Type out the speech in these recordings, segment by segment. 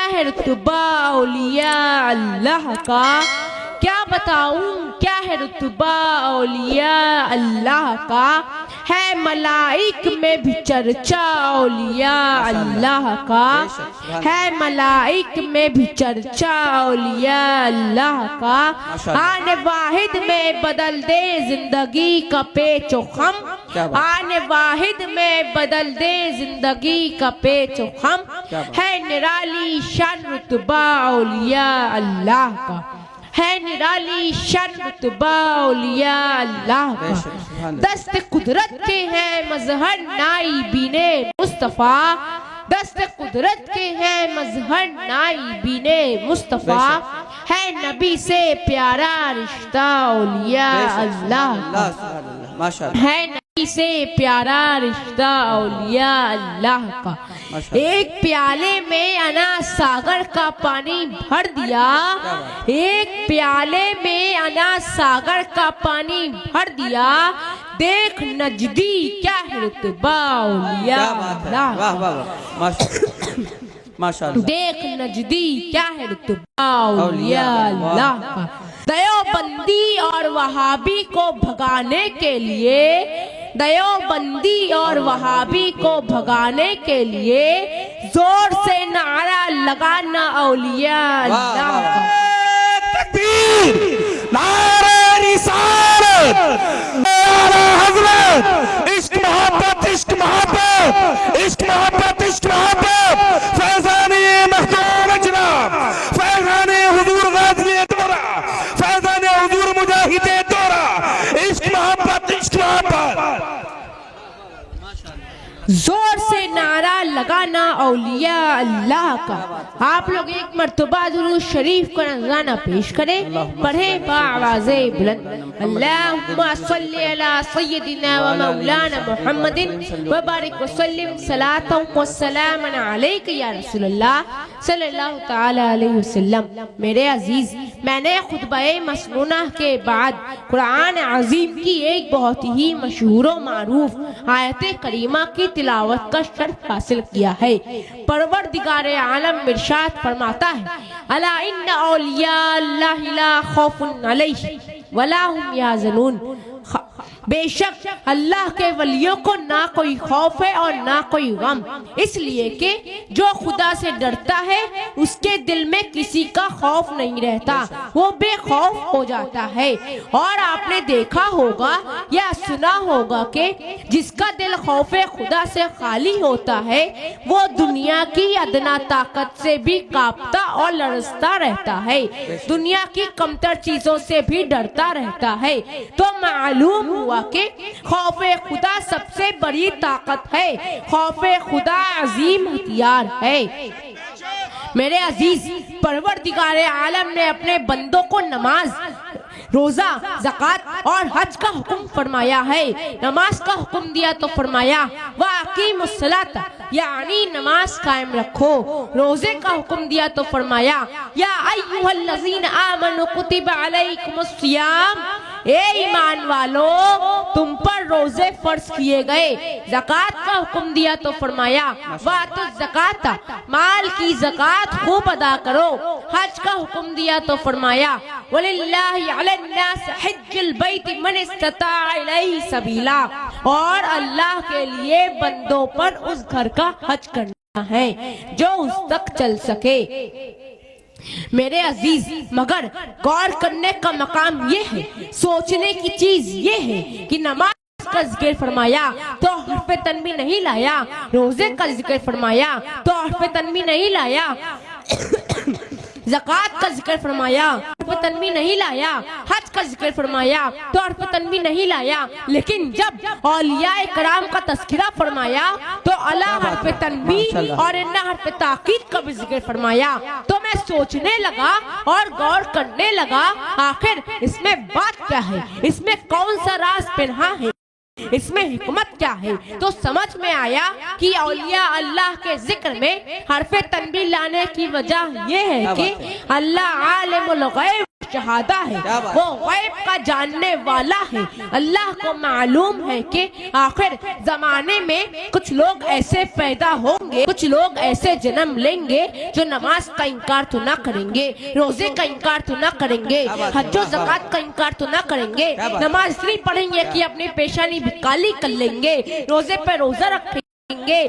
کیا ہے رتبہ اولیاء اللہ کا، کیا بتاؤں کیا ہے رتبہ اولیاء اللہ کا، ہے ملائک میں بھی چرچا اولیاء اللہ کا، ہے ملائک میں بھی چرچا اولیاء اللہ کا، آنے واحد میں بدل دے زندگی کا پیچ و خم، آنے واحد میں بدل دے زندگی کا پیچ و خم، ہے نرالی شان رتبہ اولیاء اللہ کا، ہے نرالی شان رتبہ اولیاء اللہ کا، دست قدرت کے ہیں مظہر نائبین مصطفیٰ، دست قدرت کے ہیں مظہر نائبین مصطفیٰ، ہے نبی سے پیارا رشتہ اولیاء اللہ کا، ہے نبی سے پیارا رشتہ اولیاء اللہ کا، ایک پیالے میں انا ساگر کا پانی بھر دیا، ایک پیالے میں انا ساگر کا پانی بھر دیا، دیکھ نجدی کیا ہے رتبہ اولیاء اللہ کا، دیکھ نجدی کیا ہے رتبہ اولیاء اللہ کا، دیوبندی اور وہابی کو بھگانے کے لیے، دیوبندی اور وہابی کو بھگانے کے لیے زور سے نعرہ لگانا اولیاء اللہ کا، تکبیر، نعرہ رسالت، نعرہ حضرت، عشق محبت عشق محبت عشق محبت عشق محبت، فیضانی مخدوم جناب، فیضانی حضور غازی دورہ، فیضانی حضور مجاہد دورہ، عشق محبت عشق محبت، زور سے نعرہ لگانا اولیاء اللہ کا۔ آپ لوگ ایک مرتبہ درود شریف کا نذرانہ پیش کریں، پڑھیں بآواز بلند، اللہم صلی علی سیدنا و مولانا محمد وبارک وسلم صلاۃ و سلام علیک یا رسول اللہ صلی اللہ تعالی علیہ وسلم۔ میرے عزیز، میں نے خطبہ مسنونہ کے بعد قرآن عظیم کی ایک بہت ہی مشہور و معروف آیت کریمہ کی تلاوت کا شرف حاصل کیا ہے۔ پروردگار عالم ارشاد فرماتا ہے، الا ان اولیاء اللہ لا خوف علیہم ولا هم یحزنون، بے شک اللہ کے ولیوں کو نہ کوئی خوف ہے اور نہ کوئی غم، اس لیے کہ جو خدا سے ڈرتا ہے اس کے دل میں کسی کا خوف نہیں رہتا، وہ بے خوف ہو جاتا ہے۔ اور آپ نے دیکھا ہوگا یا سنا ہوگا کہ جس کا دل خوف خدا سے خالی ہوتا ہے وہ دنیا کی ادنا طاقت سے بھی کانپتا اور لرزتا رہتا ہے، دنیا کی کمتر چیزوں سے بھی ڈرتا رہتا ہے۔ تو معلوم ہوا کہ خوف خدا سب سے بڑی طاقت ہے، خوف خدا عظیم ہتھیار ہے۔ میرے عزیز، پروردگار عالم نے اپنے بندوں کو نماز، روزہ، زکوٰۃ اور حج کا حکم فرمایا ہے۔ نماز کا حکم دیا تو فرمایا وَأَقِیمُوا الصَّلَاةَ، یعنی نماز قائم رکھو۔ روزے کا حکم دیا تو فرمایا یا ایھا الذین آمنوا کتب علیکم الصیام، اے ایمان والو تم پر روزے فرض کیے گئے۔ زکوٰۃ کا حکم دیا تو فرمایا وَآتُوا الزَّکَاةَ، مال کی زکوٰۃ خوب ادا کرو۔ حج کا حکم دیا تو فرمایا وَلِلَّهِ عَلَى النَّاسِ حِجُّ الْبَيْتِ مَنِ اسْتَطَاعَ إِلَيْهِ سَبِيلًا، اور اللہ کے لیے بندوں پر اس گھر کا حج کرنا ہے جو اس تک چل سکے۔ میرے عزیز، مگر غور کرنے کا مقام یہ ہے، سوچنے کی چیز یہ ہے کہ نماز کا ذکر فرمایا تو حرف تنبیہ نہیں لایا، روزے کا ذکر فرمایا تو حرف تنبیہ نہیں لایا، زکوٰۃ کا ذکر فرمایا حرف تنبیہ نہیں لایا، حج کا ذکر فرمایا تو حرف تنبیہ نہیں لایا، لیکن جب اولیاء کرام کا تذکرہ فرمایا تو الا حرف تنبیہ اور ان حرف تاکید کا بھی ذکر فرمایا۔ تو میں سوچنے لگا اور غور کرنے لگا آخر اس میں بات کیا ہے، اس میں کون سا راز پنہاں ہے، اس میں حکمت کیا ہے؟ تو سمجھ میں آیا کہ اولیاء اللہ کے ذکر میں حرف تنبیہ لانے کی وجہ یہ ہے کہ اللہ عالم الغیب شہادہ ہے، وہ غیب کا جاننے والا ہے۔ اللہ کو معلوم ہے کہ آخر زمانے میں کچھ لوگ ایسے پیدا ہوں होंगे, कुछ लोग ऐसे जन्म लेंगे जो नमाज का इनकार तो ना करेंगे, रोजे का इनकार तो ना करेंगे, हज्जो ज़कात का इनकार तो ना करेंगे, नमाज इसलिए पढ़ेंगे कि अपनी पेशानी भी काली कर लेंगे, रोजे पर रोजा रखेंगे,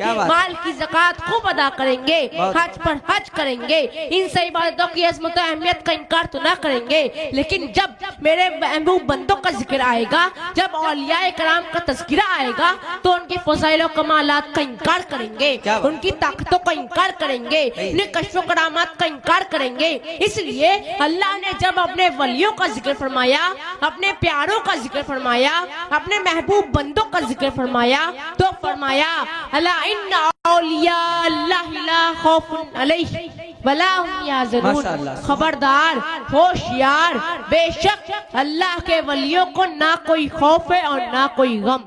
माल की ज़कात खूब अदा करेंगे, हज पर हज करेंगे, इन सही इबादतों की अज़मत और अहमियत का इनकार तो ना करेंगे। लेकिन जब मेरे महबूब बंदों का जिक्र आएगा, जब औलिया कराम का तज़किरा आएगा, तो उनके फ़ज़ाइल और कमालात का इनकार करेंगे, उनकी ताकतों का इनकार करेंगे, उनके कश्फ करामात का इनकार करेंगे। इसलिए अल्लाह ने जब अपने वलियों का जिक्र फरमाया, अपने प्यारों का जिक्र फरमाया, अपने महबूब बंदों का जिक्र फरमाया, तो फरमाया अला इन्ना औलिया अल्लाह ला खौफुन अलैहिम वला हुम यहज़नून। खबरदार, होशियार, बेशक अल्लाह के वलियों को ना कोई खौफ है और ना कोई गम।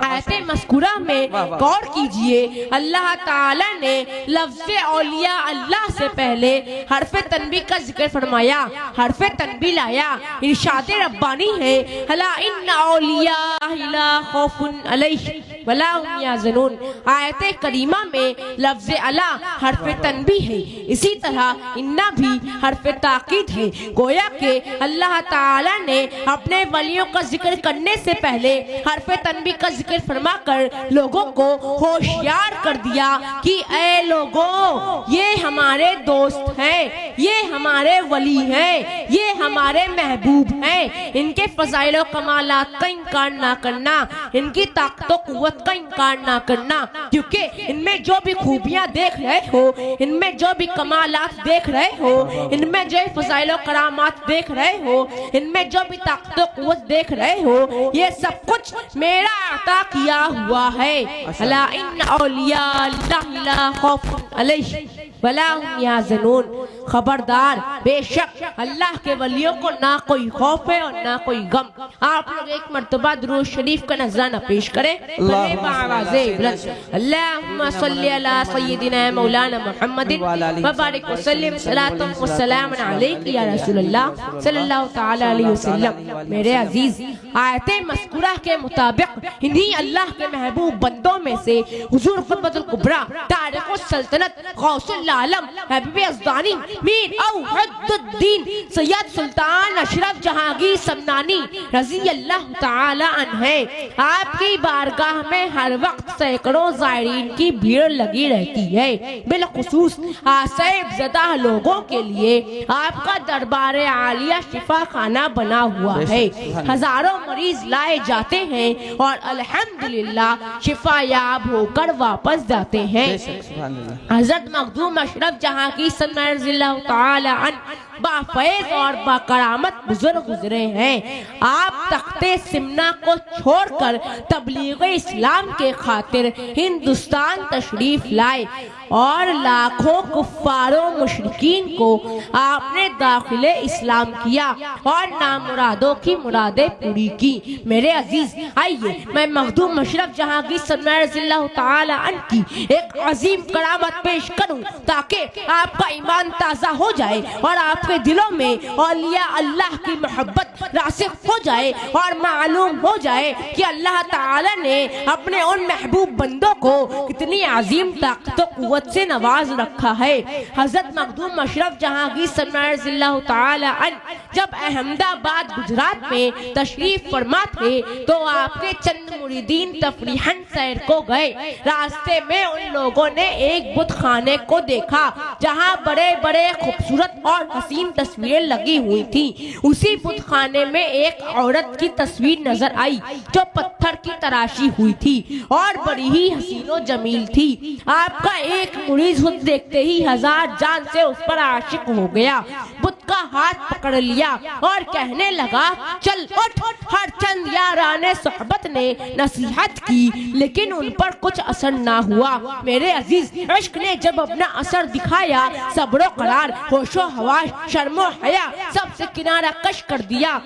आयत मज़कूरा में गौर कीजिए, अल्लाह ताला ने लफ्ज़ औलिया अल्लाह से पहले हरफ़े तनबी का जिक्र फरमाया, हरफ़े तनबी लाया, इरशाद रब्बानी है अला इन्ना औलिया ला खौफुन अलैहिम वला हुम यहज़नून। आयत करीमा में लफ्ज़ अला हरफ़े तनबी है, इसी तरह इन्ना भी हरफ़े ताकीद है। गोया के अल्लाह ताला ने अपने वलियों का जिक्र करने से पहले हरफ़े तनबी का जिक्र फरमाकर लोगों को होशियार कर दिया कि ऐ लोगों, ये हमारे दोस्त हैं, ये हमारे वली हैं, ये हमारे महबूब हैं, इनके फ़ज़ाइल और कमालात का इनकार ना करना, इनकी ताकत और कुव्वत का इनकार ना करना, क्योंकि इनमें जो भी खूबियां देख रहे हो, इनमें जो भी कमालात देख रहे हो, इनमें जो फ़ज़ाइल और करामात देख रहे हो, इनमें जो भी ताकत और कुव्वत देख रहे हो, ये सब कुछ मेरा अता किया हुआ है। अला इन्ना औलिया अल्लाह ला खौफुन अलैहिम वला हुम यहज़नून। खबरदार, बेशक अल्लाह के वलियों को ना कोई खौफ है और ना कोई गम। आप लोग एक मर्तबा दुरूद शरीफ का नजराना पेश करें, आवाज़े बुलंद, अल्लाहुम्मा सल्ली अला सय्यिदिना मौलाना मुहम्मदिन व बारिक वसल्लिम सलातुन व सलामुन अलैका या रसूलल्लाह सल्लल्लाहु तआला अलैहि वसल्लम। मेरे अजीज, आयत मज़कूरा के मुताबिक इन्हीं अल्लाह के महबूब बंदों में से हुजूर क़ुतबुल कुबरा तारिक़ुस सल्तनत गौसुल आलम हबीब अज़दानी मीर औहदुद्दीन सैयद सुल्तान अशरफ जहांगीर समनानी रज़ी अल्लाह ताला अन्हे, आपकी बारगाह में हर वक्त सैकड़ों ज़ायरीन की भीड़ लगी रहती है। बिलखुसूस आसैब ज़दा लोगों के लिए आपका दरबार आलिया शिफा खाना बना हुआ है। हजारों मरीज लाए जाते हैं और अल्हम्दुलिल्लाह शिफा याब होकर वापस जाते हैं। हज़रत मखदूम अशरफ जहांगीर रज़ियल्लाहु ताला अन्हु बाफैज़ और बाकरामत बुजुर्ग गुजरे हैं। आप तख्ते सिमना को छोड़कर तबलीग इस्लाम के खातिर हिंदुस्तान तशरीफ लाए और लाखों कुफ्फारों मुशरिकीन को आपने दाखिले इस्लाम किया और नामुरादों की मुरादें पूरी की। मेरे अजीज, आइए मैं मखदूम अशरफ जहांगीर रज़ियल्लाहु ताला अन्हु की एक अजीम करामत पेश करूं ताकि आपका ईमान ताज़ा हो जाए और आपके दिलों में औलिया अल्लाह की मोहब्बत रासिख हो जाए और मालूम हो जाए कि अल्लाह ताला ने अपने उन महबूब बंदों को कितनी अजीम ताकत व से नवाज रखा है। हजरत मखदूम अशरफ जहांगीर रज़ियल्लाहु ताला अन्हु जब अहमदाबाद गुजरात में तशरीफ फरमा थे तो आपके चंद मुरीदीन तफरीहन सैर को गए। रास्ते में उन लोगों ने एक बुत खाने को देखा जहां बड़े बड़े खूबसूरत और हसीन तस्वीरें लगी हुई थी। उसी बुत खाने में एक औरत की तस्वीर नजर आई जो पत्थर की तराशी हुई थी और बड़ी ही हसीनो जमील थी। आपका एक मुरीद खुद देखते ही हजार जान से उस पर आशिक हो गया। बुत का हाथ पकड़ लिया और कहने लगा, चल उठ। हर चंद याराने सोहबत ने नसीहत की लेकिन उन पर कुछ असर ना हुआ। मेरे अजीज, इश्क ने जब अपना असर दिखाया, सब्रो करार, होशो हवाश, शर्मो हया सबसे किनारा कश कर दिया।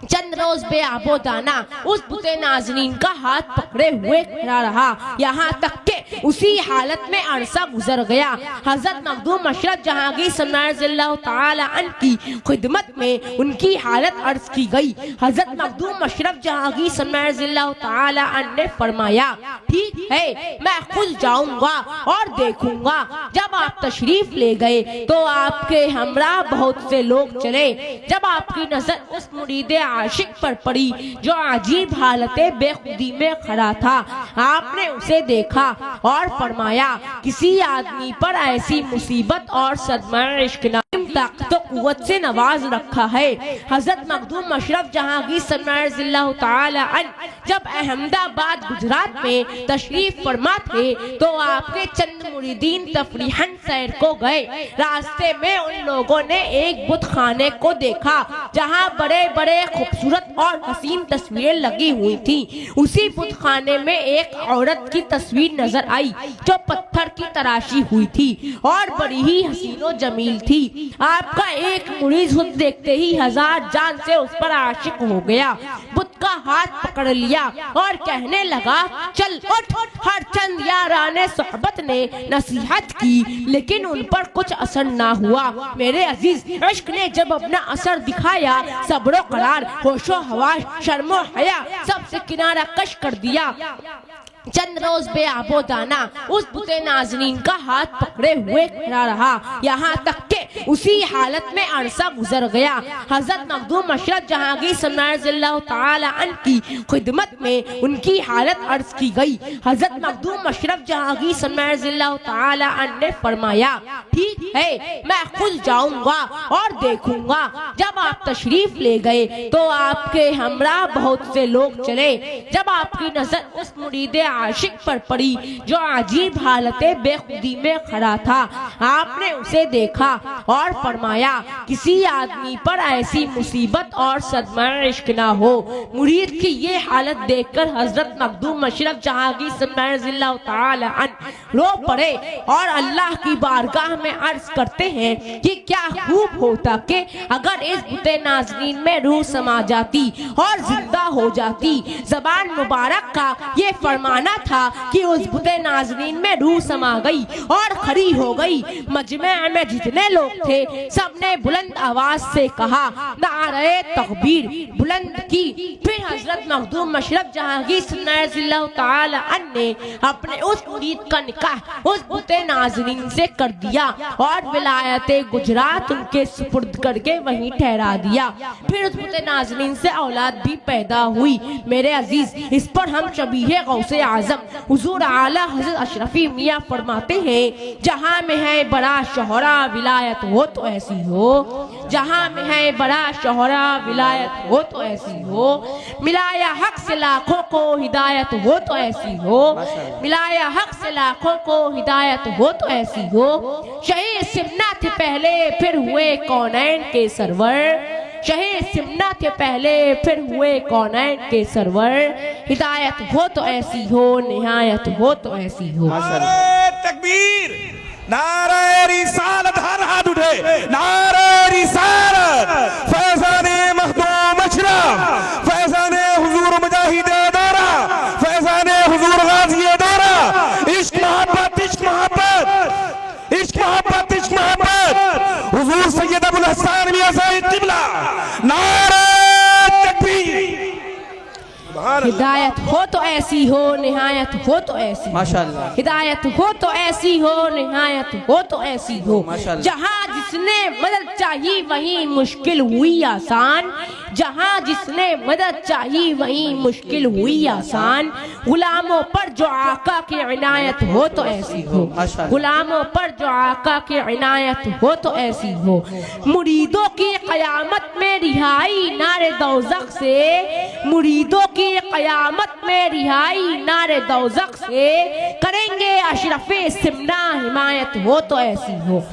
चंद रोज बेआबोदाना उस बुते नाज़रीन का हाथ पकड़े हुए खड़ा रहा, यहाँ तक के उसी हालत में अरसा गुजर गया। हजरत मखदूम अशरफ जहांगीर रज़ियल्लाहु ताला अन्हु की खिदमत में उनकी हालत अर्ज की गई। हजरत मखदूम अशरफ जहांगीर रज़ियल्लाहु ताला अन्हु ने फरमाया, ठीक है, मैं खुद जाऊंगा और देखूंगा। जब आप तशरीफ ले गए तो आपके हमरा बहुत से लोग चले। जब आपकी नजर उस मुरीद आशिक पर पड़ी जो अजीब हालत बेखुदी में खड़ा था, आपने उसे देखा और फरमाया, किसी आदमी पर ऐसी मुसीबत और सदमा इश्क ताकत कुव्वत से नवाज रखा है। हजरत मखदूम अशरफ जहांगीर रज़ियल्लाहु ताला अन्हु जब अहमदाबाद गुजरात में तशरीफ फरमा थे तो आपके चंद मुरीदीन तफरीहन सैर को गए। रास्ते में उन लोगों ने एक बुत खाने को देखा जहां बड़े बड़े खूबसूरत और हसीन तस्वीरें लगी हुई थी। उसी बुत खाने में एक औरत की तस्वीर नजर आई जो पत्थर की तराशी हुई थी और बड़ी ही हसीनो जमील थी। आपका एक मुरीद खुद देखते ही हजार जान से उस पर आशिक हो गया। बुत का हाथ पकड़ लिया और कहने लगा, चल उठ। हर चंद याराने सोहबत ने नसीहत की लेकिन उन पर कुछ असर ना हुआ। मेरे अजीज, इश्क ने जब अपना असर दिखाया, सब्रो करार, होशो हवास, शर्मो हया सबसे किनारा कश कर दिया। चंद रोज बेआबोदाना उस बुते नाज़रीन का हाथ पकड़े हुए खड़ा रहा, यहाँ तक के उसी हालत में अरसा गुजर गया। हजरत मखदूम अशरफ जहांगीर रज़ियल्लाहु ताला अन्हु की खिदमत में उनकी हालत अर्ज की गई। हजरत मखदूम अशरफ जहांगीर रज़ियल्लाहु ताला अन्हु ने फरमाया, ठीक है, मैं खुद जाऊंगा और देखूंगा। जब आप तशरीफ ले गए तो आपके हमरा बहुत से लोग चले। जब आपकी नजर उस मुरीद आशिक पर पड़ी जो अजीब हालत बेखुदी में खड़ा था, आपने उसे देखा और फरमाया, किसी आदमी पर ऐसी मुसीबत और सदमा इश्क ना हो। मुरीद की ये हालत देखकर हजरत मखदूम अशरफ जहांगीर रज़ियल्लाहु ताला अन्हु रो पड़े और अल्लाह की बारगाह में अर्ज करते हैं कि क्या खूब होता कि अगर इस बुते नाज़रीन में रूह समा जाती और जिंदा हो जाती। ज़बान मुबारक का ये फरमाना था कि उस बुते नाज़रीन में रूह समा गई और खड़ी हो गई। मजमे में जितने लोग थे सबने बुलंद आवाज से कहा, नारे तकबीर बुलंद की। फिर हजरत मखदूम अशरफ जहांगीर रज़ियल्लाहु ताला अन्हु ने अपने उस मुरीद का निकाह उस बुते नाज़रीन से कर दिया और विलायते गुजरात उनके सुपुर्द करके वहीं ठहरा दिया। फिर उस बुते नाज़रीन से औलाद भी पैदा हुई। मेरे अजीज, इस पर हम शबीह गौसे आजम हुजूर आला हज़रत अशरफी मियाँ फरमाते हैं, जहाँ में है बड़ा शोहरा विलायत हो तो ऐसी हो। जहाँ में है बड़ा शोहरा विलायत हो तो ऐसी हो। मिलाया हक से लाखों को हिदायत हो तो ऐसी हो। मिलाया हक से लाखों को हिदायत हो तो ऐसी हो। शहीद सिमना थे पहले फिर हुए कौनैन के सरवर। शहीद सिमना थे पहले फिर हुए कौनैन के सरवर। हिदायत हो तो ऐसी हो, निहायत हो तो ऐसी हो। नारे तकबीर, नारे रिसालत, हर हाथ उठे, नारे रिसालत। फैज़ाने मखदूम अशरफ, फैज़ाने हुजूर मुजाहिद दौरा, फैज़ाने हुजूर गाज़ी दौरा। इश्क मोहब्बत, इश्क मोहब्बत, इश्क मोहब्बत, इश्क मोहब्बत। हुजूर सैयद अबुल हसन मियां साहिब क़िबला, नारे तकबीर। हिदायत हो तो ऐसी हो, निहायत हो तो ऐसी। माशाअल्लाह। हिदायत हो तो ऐसी हो, निहायत हो तो ऐसी हो। जहाँ जिसने मदद चाहिए वहीं मुश्किल हुई आसान। जहाँ जिसने मदद चाहिए वहीं मुश्किल हुई आसान। गुलामों पर जो आका की इनायत हो तो ऐसी हो। गुलामों पर जो आका की इनायत हो तो ऐसी हो। मुरीदों की क़यामत में रिहाई नारे दौज़ख से। मुरीदों की क़यामत में रिहाई नारे दौज़ख से। करेंगे अशरफे सिमना हिमायत हो तो ऐसी हो।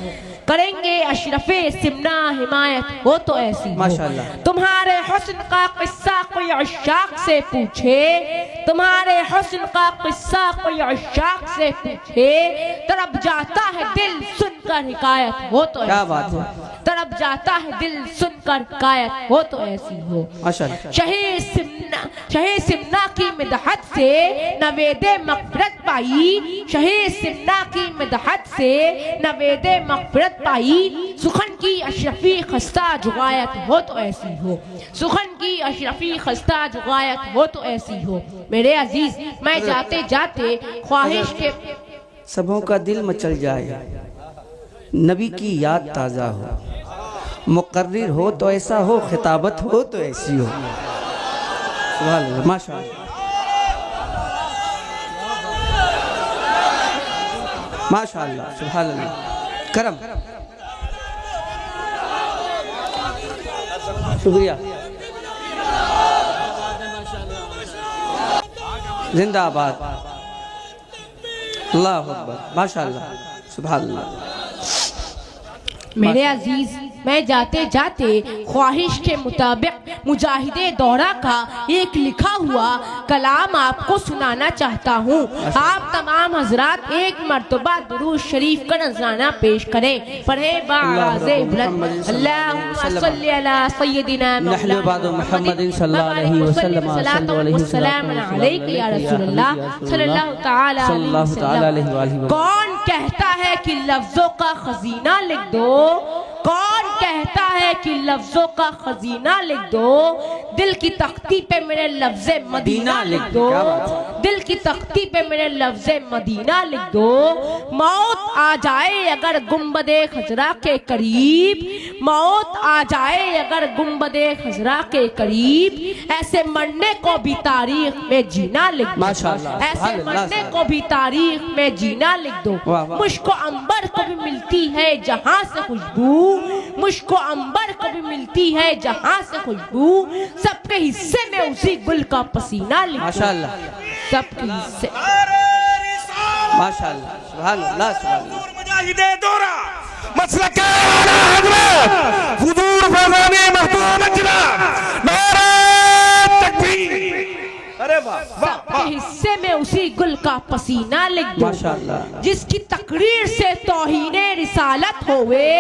करेंगे अशरफे सिमना हिमायत हो तो ऐसी हो। तुम्हारे हुस्न का किस्सा कोई अशाक से पूछे। तुम्हारे हुस्न का किस्सा कोई अशाक से पूछे। तरफ जाता है दिल सुनकर हिकायत हो तो क्या बात है। तरफ तड़प जाता है दिल सुनकर कायत हो तो ऐसी हो। माशाअल्लाह। शहे सिमना की मिदहत से नवेदे मग़फ़िरत पाई, शहे सिमना की मिदहत से नवेदे मग़फ़िरत पाई, सुखन की अशरफी खस्ता जुगायत हो तो ऐसी हो, सुखन की अशरफी खस्ता जुगायत हो तो ऐसी हो। मेरे अजीज, मैं जाते जाते ख्वाहिश के सबों का दिल मचल जाए, नबी की याद ताज़ा हो, मुकर्रिर हो तो ऐसा हो, खिताबत हो तो ऐसी हो। सुभान अल्लाह, माशाअल्लाह, माशाअल्लाह, सुभान अल्लाह, करम, शुक्रिया, जिंदाबाद, अल्लाह अकबर, माशाअल्लाह, सुभान अल्लाह। मेरे अजीज, मैं जाते जाते ख्वाहिश के मुताबिक मुजाहिदे दौरा का एक लिखा हुआ कलाम आपको सुनाना चाहता हूँ। आप तमाम हजरात एक मर्तबा दुरूद शरीफ का नजराना पेश करें। पढ़े बाज़े बुलंद, अल्लाहुम्मा सल्ली अला सय्यदिना मुहम्मदिन सल्लल्लाहु अलैहि वसल्लम, सलाम अलैका या रसूलल्लाह सल्लल्लाहु तआला अलैहि वसल्लम। कौन कहता है कि लफ्जों का खजीना लिख दो, कौन कहता है कि लफ्जों का खजीना लिख दो, दिल की तख्ती पे मेरे लफ्ज़े मदीना लिख दो, दिल की तख्ती पे मेरे लफ्ज़े मदीना लिख दो। मौत आ जाए अगर गुंबदे खजरा के करीब, मौत आ जाए अगर गुंबदे खजरा के करीब, ऐसे मरने को भी तारीख में जीना लिख दो, ऐसे मरने को भी तारीख में जीना लिख दो। मुझको अंबर को भी मिलती है जहाँ से खुशबू, मुझको अंबर को भी मिलती है जहाँ से खुशबू, सबके हिस्से में उसी गुल का पसीना लिख दो, माशाअल्लाह, सबके हिस्से, माशाअल्लाह, सुभान अल्लाह, सुभान अल्लाह। मुजाहिदे दौरा मसलक आला हज़रत हुजूर फैज़ाने मखदूम अजरा, नारे तकबीर। अरे वाह वाह सबके हिस्से में उसी गुल का पसीना लिख दो, माशाअल्लाह। जिसकी तकरीर से तौहीने रिसालत होवे,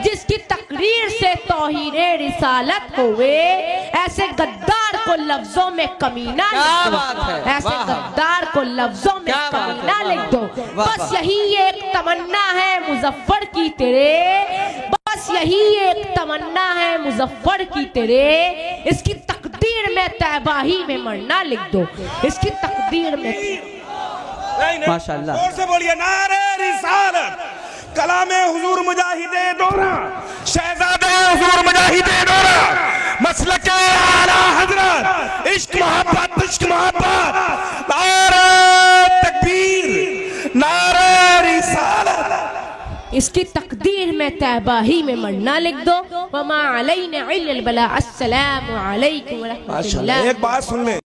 जिसकी तकरीर से तौहीने रिसालत होवे, ऐसे गद्दार को लफ्जों में कमीना लिख दो, ऐसे गद्दार को लफ्जों में कमीना लिख दो। बस यही एक तमन्ना है मुजफ्फर की तेरे, बस यही एक तमन्ना है मुजफ्फर की तेरे, इसकी तकदीर में तैबाही में मरना लिख दो, इसकी तकदीर में। माशाअल्लाह, जोर से बोलिए नारे रिसालत, कलामे हुजूर मुजाहिदे दौरा, शहजादे हुजूर मुजाहिदे दौरा, मसलक आला हज़रत, इश्क मोहब्बत, इश्क मोहब्बत, नारे तकबीर, नारे रिसालत, इसकी तकदीर में तैबाही में मरना लिख दो। वमा अलैना इल्लल बलाग। अस्सलामु अलैकुम व रहमतुल्लाह। एक बात सुन ले।